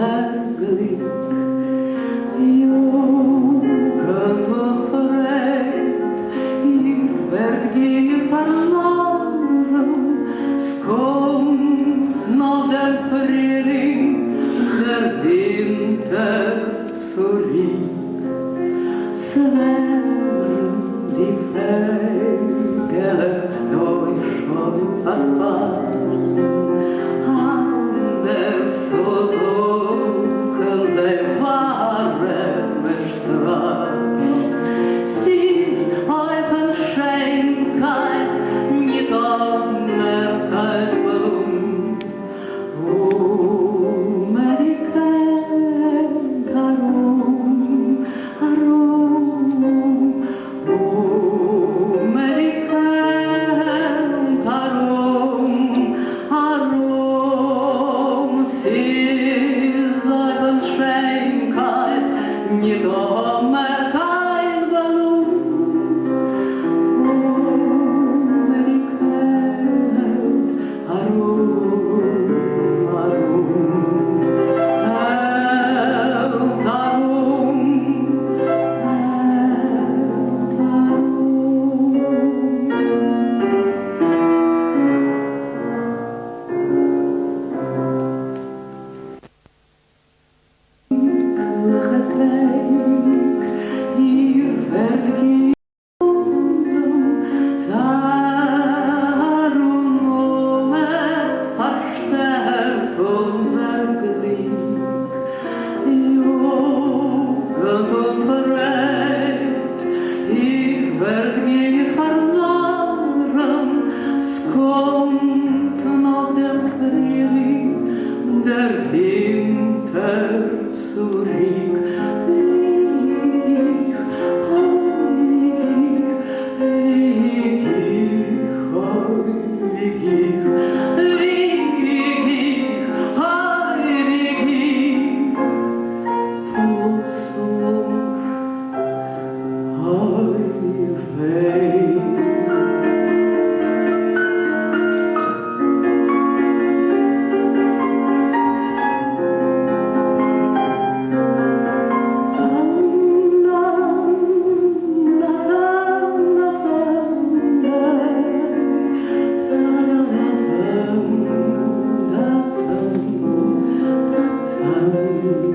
zärglik. Jo kunt förrätt I världgir parlaren skån av den förening där vinter så rik svären de fägele jag skön farfar Hannes och zoken sig vare mästrar Sis Eufen Schenkeit nicht auf Merkalbelum O Medikament Arum, Arum O Medikament Arum, Arum Sis Eufen Schenkeit nicht auf Merkalbelum O Medikament Arum, Arum Helt Arum, Helt Arum Ihr werdet Tarunomet verstärkt unser Glück. Jugend und Verrät, ihr werdet verloren. Es kommt noch der Frühling, der Winter zurück. Thank you.